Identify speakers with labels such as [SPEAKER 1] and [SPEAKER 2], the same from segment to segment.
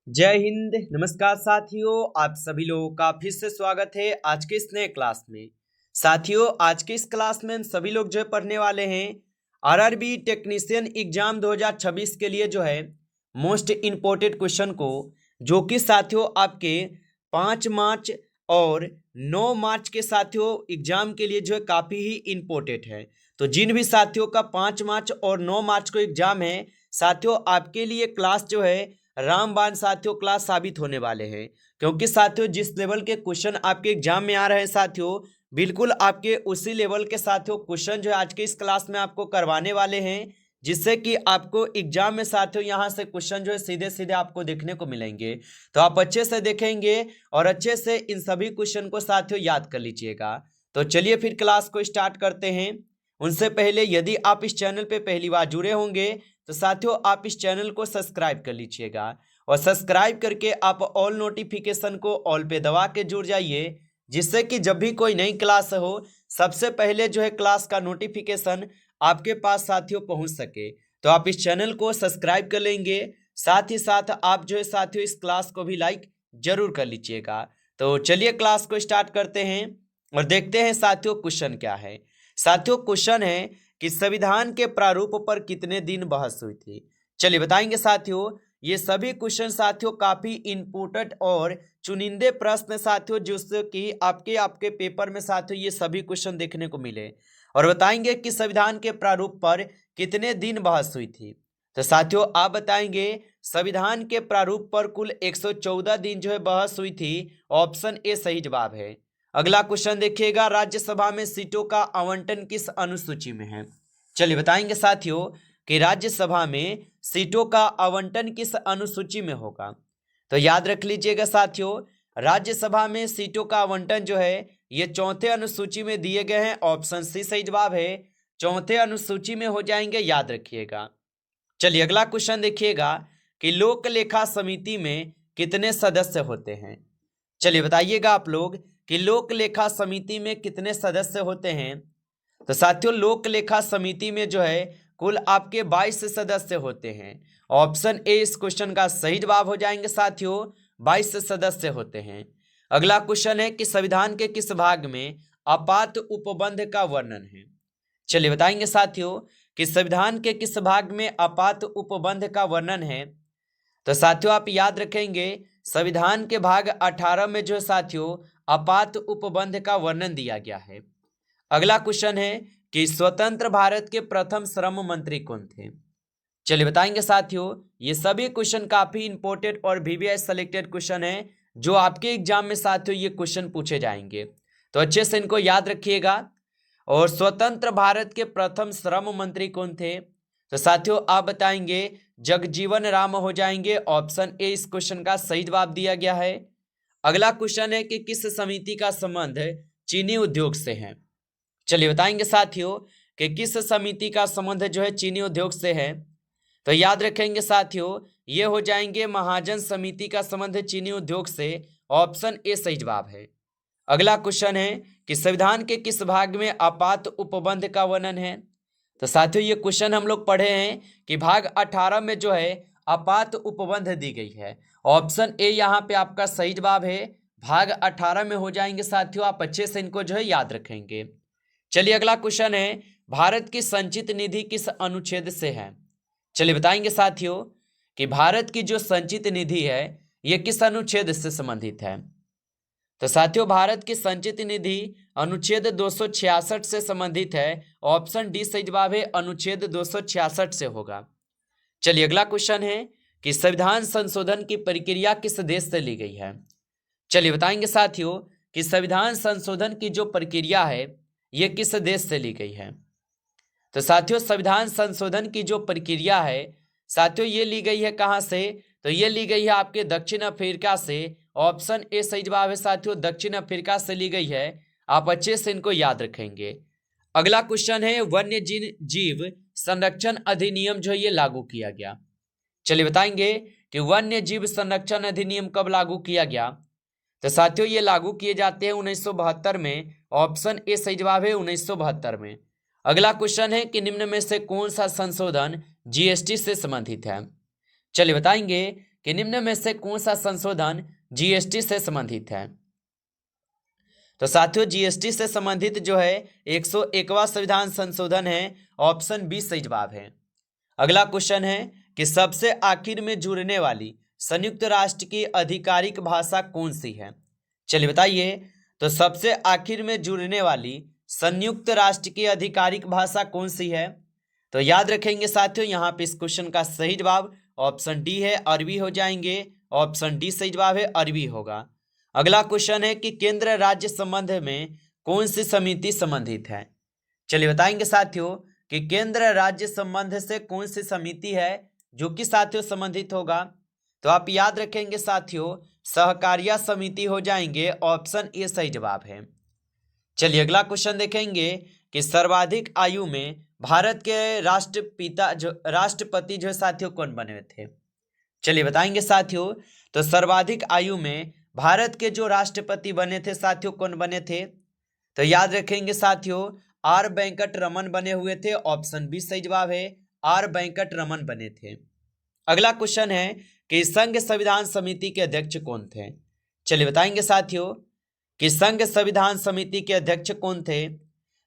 [SPEAKER 1] जय हिंद। नमस्कार साथियों, आप सभी लोगों का फिर से स्वागत है आज के इस नए क्लास में। साथियों, आज के इस क्लास में हम सभी लोग जो है पढ़ने वाले हैं आरआरबी टेक्नीशियन एग्जाम 2026 के लिए जो है मोस्ट इम्पोर्टेंट क्वेश्चन को, जो कि साथियों आपके 5 मार्च और 9 मार्च के साथियों एग्जाम के लिए जो है काफ़ी ही इम्पोर्टेंट है। तो जिन भी साथियों का 5 मार्च और 9 मार्च को एग्जाम है साथियों, आपके लिए क्लास जो है रामबाण साथियों क्लास साबित होने वाले हैं। क्योंकि साथियों जिस लेवल के क्वेश्चन आपके एग्जाम में आ रहे हैं साथियों, बिल्कुल आपके उसी लेवल के साथियों क्वेश्चन जो है आज के इस क्लास में आपको करवाने वाले हैं, जिससे कि आपको एग्जाम में साथियों यहाँ से क्वेश्चन जो है सीधे सीधे आपको देखने को मिलेंगे। तो आप अच्छे से देखेंगे और अच्छे से इन सभी क्वेश्चन को साथियों याद कर लीजिएगा। तो चलिए फिर क्लास को स्टार्ट करते हैं। उनसे पहले यदि आप इस चैनल पे पहली बार जुड़े होंगे तो साथियों आप इस चैनल को सब्सक्राइब कर लीजिएगा और सब्सक्राइब करके आप ऑल नोटिफिकेशन को ऑल पे दबा के जुड़ जाइए, जिससे कि जब भी कोई नई क्लास हो सबसे पहले जो है क्लास का नोटिफिकेशन आपके पास साथियों पहुंच सके। तो आप इस चैनल को सब्सक्राइब कर लेंगे, साथ ही साथ आप जो है साथियों इस क्लास को भी लाइक जरूर कर लीजिएगा। तो चलिए क्लास को स्टार्ट करते हैं और देखते हैं साथियों क्वेश्चन क्या है। साथियों क्वेश्चन है कि संविधान के प्रारूप पर कितने दिन बहस हुई थी। चलिए बताएंगे साथियों। ये सभी क्वेश्चन साथियों काफी इंपोर्टेंट और चुनिंदे प्रश्न साथियों, जिससे कि आपके पेपर में साथियों ये सभी क्वेश्चन देखने को मिले, और बताएंगे कि संविधान के प्रारूप पर कितने दिन बहस हुई थी। तो साथियों आप बताएंगे संविधान के प्रारूप पर कुल 114 दिन जो है बहस हुई थी। ऑप्शन ए सही जवाब है। अगला क्वेश्चन देखिएगा, राज्यसभा में सीटों का आवंटन किस अनुसूची में है। चलिए बताएंगे साथियों कि राज्यसभा में सीटों का आवंटन किस अनुसूची में होगा। तो याद रख लीजिएगा साथियों, राज्यसभा में सीटों का आवंटन जो है ये चौथे अनुसूची में दिए गए हैं। ऑप्शन सी सही जवाब है, चौथे अनुसूची में हो जाएंगे, याद रखिएगा। चलिए अगला क्वेश्चन देखिएगा कि लोक लेखा समिति में कितने सदस्य होते हैं। चलिए बताइएगा आप लोग कि लोक लेखा समिति में कितने सदस्य होते हैं। तो साथियों लोक लेखा समिति में जो है कुल आपके 22 सदस्य होते हैं। ऑप्शन ए इस क्वेश्चन का सही जवाब हो जाएंगे साथियों, 22 सदस्य होते हैं। अगला क्वेश्चन है कि संविधान के किस भाग में आपात उपबंध का वर्णन है। चलिए बताएंगे साथियों कि संविधान के किस भाग में आपात उपबंध का वर्णन है। तो साथियों आप याद रखेंगे संविधान के भाग 18 में जो साथियों आपात उपबंध का वर्णन दिया गया है। अगला क्वेश्चन है कि स्वतंत्र भारत के प्रथम श्रम मंत्री कौन थे। चलिए बताएंगे साथियों, ये सभी क्वेश्चन काफी इंपोर्टेंट और वीवीआई सेलेक्टेड क्वेश्चन है, जो आपके एग्जाम में साथियों ये क्वेश्चन पूछे जाएंगे। तो अच्छे से इनको याद रखिएगा। और स्वतंत्र भारत के प्रथम श्रम मंत्री कौन थे। तो साथियों आप बताएंगे जगजीवन राम हो जाएंगे। ऑप्शन ए इस क्वेश्चन का सही जवाब दिया गया है। अगला क्वेश्चन है कि किस समिति का संबंध चीनी उद्योग से है। चलिए बताएंगे साथियों कि किस समिति का संबंध जो है चीनी उद्योग से है। तो याद रखेंगे साथियों ये हो जाएंगे महाजन समिति का संबंध चीनी उद्योग से। ऑप्शन ए सही जवाब है। अगला क्वेश्चन है कि संविधान के किस भाग में आपात उपबंध का वर्णन है। तो साथियों ये क्वेश्चन हम लोग पढ़े हैं कि भाग 18 में जो है आपात उपबंध दी गई है। ऑप्शन ए यहाँ पे आपका सही जवाब है, भाग 18 में हो जाएंगे साथियों। आप अच्छे से इनको जो है याद रखेंगे। चलिए अगला क्वेश्चन है, भारत की संचित निधि किस अनुच्छेद से है। चलिए बताएंगे साथियों कि भारत की जो संचित निधि है ये किस अनुच्छेद से संबंधित है। तो साथियों भारत की संचित निधि अनुच्छेद 266 से संबंधित है। ऑप्शन डी सही जवाब है, अनुच्छेद 266 से होगा। चलिए अगला क्वेश्चन है कि संविधान संशोधन की प्रक्रिया किस देश से ली गई है। चलिए बताएंगे साथियों कि संविधान संशोधन की जो प्रक्रिया है ये किस देश से ली गई है। तो साथियों संविधान संशोधन की जो प्रक्रिया है साथियों ये ली गई है कहाँ से। तो ये ली गई है आपके दक्षिण अफ्रीका से। ऑप्शन ए सही जवाब है साथियों, दक्षिण अफ्रीका से ली गई है। आप अच्छे से इनको याद रखेंगे। अगला क्वेश्चन है वन्य जीव संरक्षण अधिनियम जो है ये लागू किया गया। चलिए बताएंगे कि वन्य जीव संरक्षण अधिनियम कब लागू किया गया। तो साथियों ये लागू किए जाते हैं 1972 में। ऑप्शन ए सही जवाब है, 1972 में। अगला क्वेश्चन है कि निम्न में से कौन सा संशोधन जीएसटी से संबंधित है। चलिए बताएंगे कि निम्न में से कौन सा संशोधन जीएसटी से संबंधित है। तो साथियों जीएसटी से संबंधित जो है 101वां संविधान संशोधन है, ऑप्शन बी सही जवाब है। अगला क्वेश्चन है कि सबसे आखिर में जुड़ने वाली संयुक्त राष्ट्र की आधिकारिक भाषा कौन सी है। चलिए बताइए, तो सबसे आखिर में जुड़ने वाली संयुक्त राष्ट्र की आधिकारिक भाषा कौन सी है। तो याद रखेंगे साथियों, यहाँ पे इस क्वेश्चन का सही जवाब ऑप्शन डी है, अरबी हो जाएंगे। ऑप्शन डी सही जवाब है, अरबी होगा। अगला क्वेश्चन है कि केंद्र राज्य संबंध में कौन सी समिति संबंधित है। चलिए बताएंगे साथियों कि केंद्र राज्य संबंध से कौन सी समिति है जो कि साथियों संबंधित होगा। तो आप याद रखेंगे साथियों, सहकारिता समिति हो जाएंगे। ऑप्शन ए सही जवाब है। चलिए अगला क्वेश्चन देखेंगे कि सर्वाधिक आयु में भारत के राष्ट्रपति जो साथियों कौन बने थे। चलिए बताएंगे साथियों, तो सर्वाधिक आयु में भारत के जो राष्ट्रपति बने थे साथियों कौन बने थे। तो याद रखेंगे साथियों, आर वेंकट रमन बने हुए थे। ऑप्शन बी सही जवाब है, आर वेंकट रमन बने थे। अगला क्वेश्चन है कि संघ संविधान समिति के अध्यक्ष कौन थे। चलिए बताएंगे साथियों कि संघ संविधान समिति के अध्यक्ष कौन थे।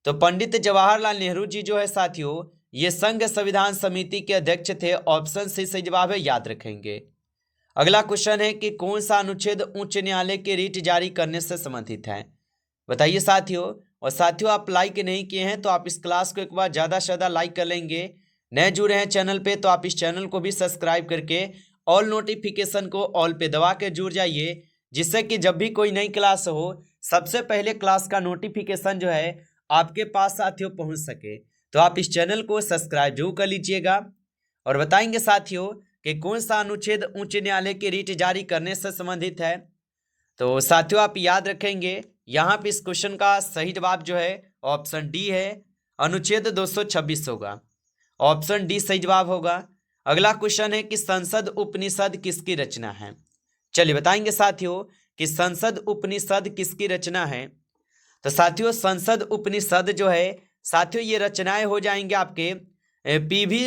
[SPEAKER 1] तो पंडित जवाहरलाल नेहरू जी जो है साथियों, ये संघ संविधान समिति के अध्यक्ष थे। ऑप्शन सी सही जवाब है, याद रखेंगे। अगला क्वेश्चन है कि कौन सा अनुच्छेद उच्च न्यायालय के रिट जारी करने से संबंधित है, बताइए साथियों। और साथियों आप लाइक नहीं किए हैं तो आप इस क्लास को एक बार ज़्यादा से ज़्यादा लाइक कर लेंगे। नए जुड़े हैं चैनल पे तो आप इस चैनल को भी सब्सक्राइब करके ऑल नोटिफिकेशन को ऑल पे दबा के जुड़ जाइए, जिससे कि जब भी कोई नई क्लास हो सबसे पहले क्लास का नोटिफिकेशन जो है आपके पास साथियों पहुंच सके। तो आप इस चैनल को सब्सक्राइब जरूर कर लीजिएगा। और बताएंगे साथियों कि कौन सा अनुच्छेद उच्च न्यायालय की रिट जारी करने से संबंधित है। तो साथियों आप याद रखेंगे, यहाँ पे इस क्वेश्चन का सही जवाब जो है ऑप्शन डी है, अनुच्छेद 226 होगा। ऑप्शन डी सही जवाब होगा। अगला क्वेश्चन है कि संसद उपनिषद किसकी रचना है। चलिए बताएंगे साथियों कि संसद उपनिषद किसकी रचना है। तो साथियों संसद उपनिषद जो है साथियों ये रचनाएं हो जाएंगे आपके पीवी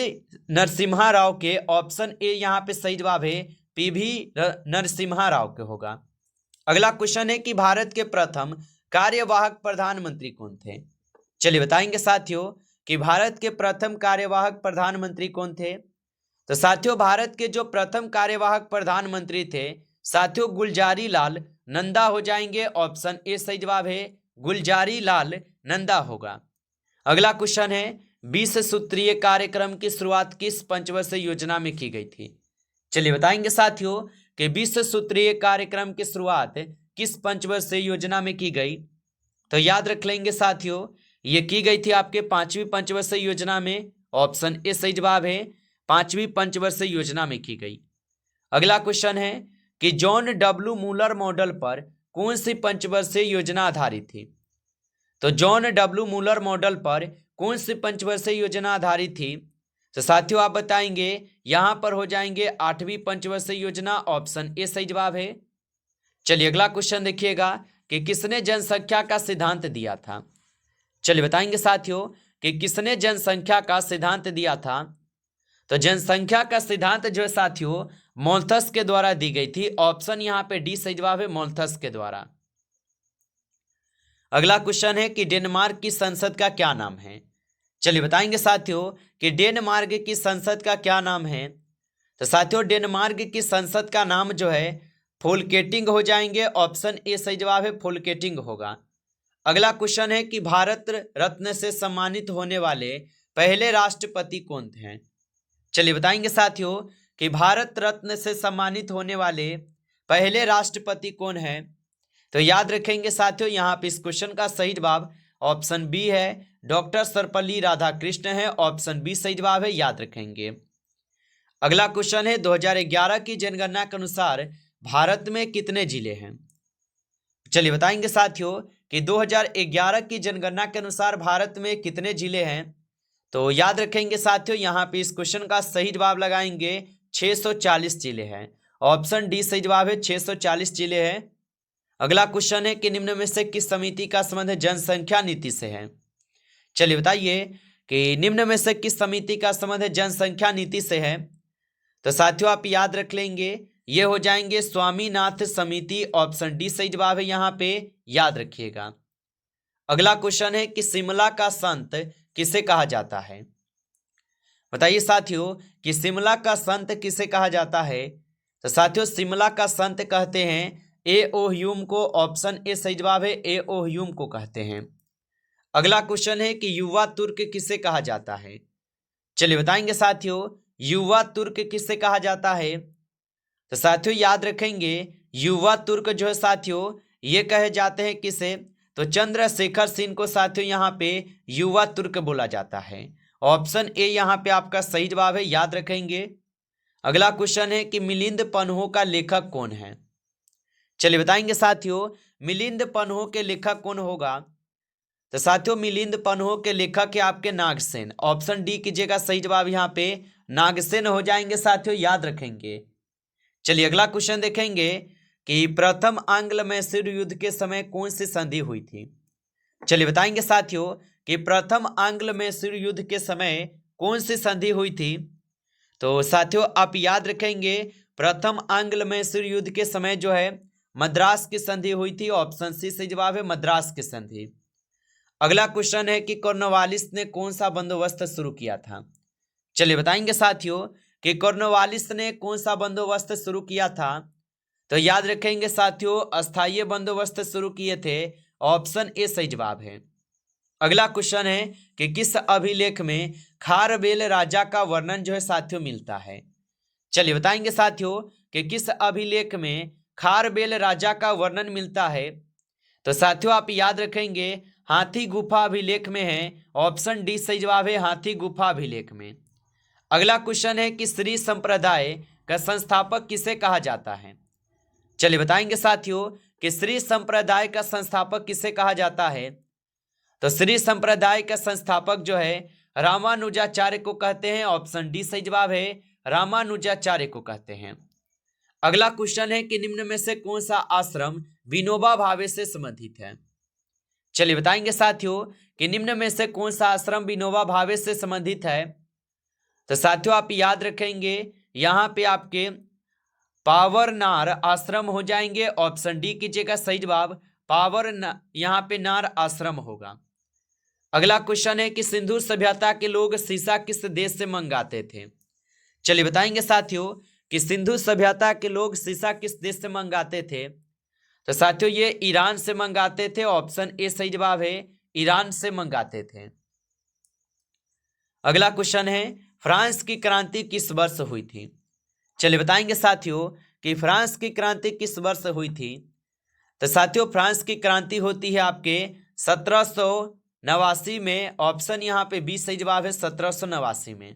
[SPEAKER 1] नरसिम्हा राव के। ऑप्शन ए यहाँ पे सही जवाब है, पीवी नरसिम्हा राव के होगा। अगला क्वेश्चन है कि भारत के प्रथम कार्यवाहक प्रधानमंत्री कौन थे। चलिए बताएंगे साथियों कि भारत के प्रथम कार्यवाहक प्रधानमंत्री कौन थे। तो साथियों भारत के जो प्रथम कार्यवाहक प्रधानमंत्री थे साथियों गुलजारी लाल नंदा हो जाएंगे। ऑप्शन ए सही जवाब है, गुलजारी लाल नंदा होगा। अगला क्वेश्चन है 20 सूत्रीय कार्यक्रम की शुरुआत किस पंचवर्षीय योजना में की गई थी। चलिए बताएंगे साथियों कि 20 सूत्रीय कार्यक्रम की शुरुआत किस पंचवर्षीय योजना में की गई। तो याद रख लेंगे साथियों, ये की गई थी आपके 5वीं पंचवर्षीय योजना में। ऑप्शन ए सही जवाब है, 5वीं पंचवर्षीय योजना में की गई। अगला क्वेश्चन है कि जॉन डब्ल्यू मूलर मॉडल पर कौन सी पंचवर्षीय योजना आधारित थी। तो जॉन डब्ल्यू मूलर मॉडल पर कौन सी पंचवर्षीय योजना आधारित थी। तो साथियों आप बताएंगे, यहां पर हो जाएंगे 8वीं पंचवर्षीय योजना। ऑप्शन ए सही जवाब है। चलिए अगला क्वेश्चन देखिएगा कि किसने जनसंख्या का सिद्धांत दिया था। चलिए बताएंगे साथियों कि किसने जनसंख्या का सिद्धांत दिया था। तो जनसंख्या का सिद्धांत जो है साथियों मोल्थस के द्वारा दी गई थी। ऑप्शन यहाँ पे डी सही जवाब है, मोल्थस के द्वारा। अगला क्वेश्चन है कि डेनमार्क की संसद का क्या नाम है। चलिए बताएंगे साथियों कि डेनमार्क की संसद का क्या नाम है। तो साथियों डेनमार्क की संसद का नाम जो है फोल्केटिंग हो जाएंगे। ऑप्शन ए सही जवाब है, फोल्केटिंग होगा। अगला क्वेश्चन है कि भारत रत्न से सम्मानित होने वाले पहले राष्ट्रपति कौन थे। चलिए बताएंगे साथियों कि भारत रत्न से सम्मानित होने वाले पहले राष्ट्रपति कौन है। तो याद रखेंगे साथियों, यहाँ पे इस क्वेश्चन का सही जवाब ऑप्शन बी है, डॉक्टर सर्वपल्ली राधाकृष्ण है। ऑप्शन बी सही जवाब है, याद रखेंगे। अगला क्वेश्चन है 2011 की जनगणना के अनुसार भारत में कितने जिले हैं। चलिए बताएंगे साथियों कि 2011 की जनगणना के अनुसार भारत में कितने जिले हैं। तो याद रखेंगे साथियों, यहाँ पे इस क्वेश्चन का सही जवाब लगाएंगे 640 जिले हैं। ऑप्शन डी सही जवाब है, 640 जिले हैं। अगला क्वेश्चन है कि निम्न में से किस समिति का संबंध जनसंख्या नीति से है। चलिए बताइए कि निम्न में से किस समिति का संबंध जनसंख्या नीति से है। तो साथियों आप याद रख लेंगे, ये हो जाएंगे स्वामीनाथ समिति, ऑप्शन डी सही जवाब है यहाँ पे, याद रखिएगा। अगला क्वेश्चन है कि शिमला का संत किसे कहा जाता है? बताइए साथियों कि शिमला का संत किसे कहा जाता है? तो साथियों शिमला का संत कहते हैं ए ओ ह्यूम को, ऑप्शन ए सही जवाब है, ए ओ ह्यूम को कहते हैं। अगला क्वेश्चन है कि युवा तुर्क किसे कहा जाता है? चलिए बताएंगे साथियों, युवा तुर्क किसे कहा जाता है? तो साथियों याद रखेंगे, युवा तुर्क जो है साथियों ये कहे जाते हैं किसे? तो चंद्रशेखर सिंह को साथियों यहाँ पे युवा तुर्क बोला जाता है। ऑप्शन ए यहाँ पे आपका सही जवाब है, याद रखेंगे। अगला क्वेश्चन है कि मिलिंद पन्हो का लेखक कौन है? चलिए बताएंगे साथियों, मिलिंद पन्हो के लेखक कौन होगा? तो साथियों मिलिंद पन्हो के लेखक है आपके नागसेन, ऑप्शन डी कीजिएगा सही जवाब यहाँ पे, नागसेन हो जाएंगे साथियों, याद रखेंगे। चलिए अगला क्वेश्चन देखेंगे कि प्रथम आंग्ल मैसूर युद्ध के समय कौन सी संधि हुई थी? चलिए बताएंगे साथियों कि प्रथम आंग्ल मैसूर युद्ध के समय कौन सी संधि हुई थी? तो साथियों आप याद रखेंगे, प्रथम आंग्ल मैसूर युद्ध के समय जो है मद्रास की संधि हुई थी, ऑप्शन सी सही जवाब है, मद्रास की संधि। अगला क्वेश्चन है कि कॉर्नवालिस ने कौन सा बंदोबस्त शुरू किया था? चलिए बताएंगे साथियों कि कॉर्नवालिस ने कौन सा बंदोबस्त शुरू किया था? तो याद रखेंगे साथियों अस्थायी बंदोबस्त शुरू किए थे, ऑप्शन ए सही जवाब है। अगला क्वेश्चन है कि किस अभिलेख में खारवेल राजा का वर्णन जो है साथियों मिलता है? चलिए बताएंगे साथियों कि किस अभिलेख में खारवेल राजा का वर्णन मिलता है? तो साथियों आप याद रखेंगे हाथी गुफा अभिलेख में है, ऑप्शन डी सही जवाब है, हाथी गुफा अभिलेख में। अगला क्वेश्चन है कि श्री संप्रदाय का संस्थापक किसे कहा जाता है? चलिए बताएंगे साथियों कि श्री संप्रदाय का संस्थापक किसे कहा जाता है? तो श्री संप्रदाय का संस्थापक जो है रामानुजाचार्य को कहते हैं, ऑप्शन डी सही जवाब है, रामानुजाचार्य को कहते हैं। अगला क्वेश्चन है कि निम्न में से कौन सा आश्रम विनोबा भावे से संबंधित है? चलिए बताएंगे साथियों कि निम्न में से कौन सा आश्रम विनोबा भावे से संबंधित है? तो साथियों आप याद रखेंगे यहाँ पे आपके पावरनार आश्रम हो जाएंगे, ऑप्शन डी कीजिएगा सही जवाब, यहाँ पे नार आश्रम होगा। अगला क्वेश्चन है कि सिंधु सभ्यता के लोग सीसा किस देश से मंगाते थे? चलिए बताएंगे साथियों कि सिंधु सभ्यता के लोग सीसा किस देश से मंगाते थे? तो साथियों ये ईरान से मंगाते थे, ऑप्शन ए सही जवाब है, ईरान से मंगाते थे। अगला क्वेश्चन है फ्रांस की क्रांति किस वर्ष हुई थी? चलिए बताएंगे साथियों कि फ्रांस की क्रांति किस वर्ष हुई थी? तो साथियों फ्रांस की क्रांति होती है आपके 1789 में, ऑप्शन यहाँ पे बी सही जवाब है, 1789 में।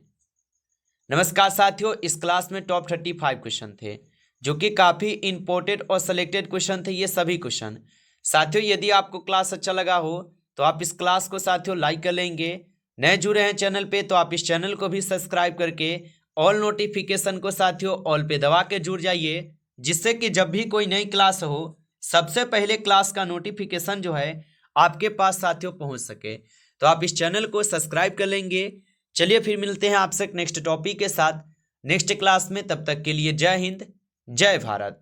[SPEAKER 1] नमस्कार साथियों, इस क्लास में टॉप 35 क्वेश्चन थे जो कि काफ़ी इंपॉर्टेंट और सिलेक्टेड क्वेश्चन थे ये सभी क्वेश्चन। साथियों यदि आपको क्लास अच्छा लगा हो तो आप इस क्लास को साथियों लाइक कर लेंगे। नए जुड़े हैं चैनल पे तो आप इस चैनल को भी सब्सक्राइब करके ऑल नोटिफिकेशन को साथियों ऑल पे दबा के जुड़ जाइए, जिससे कि जब भी कोई नई क्लास हो सबसे पहले क्लास का नोटिफिकेशन जो है आपके पास साथियों पहुंच सके। तो आप इस चैनल को सब्सक्राइब कर लेंगे। चलिए फिर मिलते हैं आपसे नेक्स्ट टॉपिक के साथ नेक्स्ट क्लास में, तब तक के लिए जय हिंद जय भारत।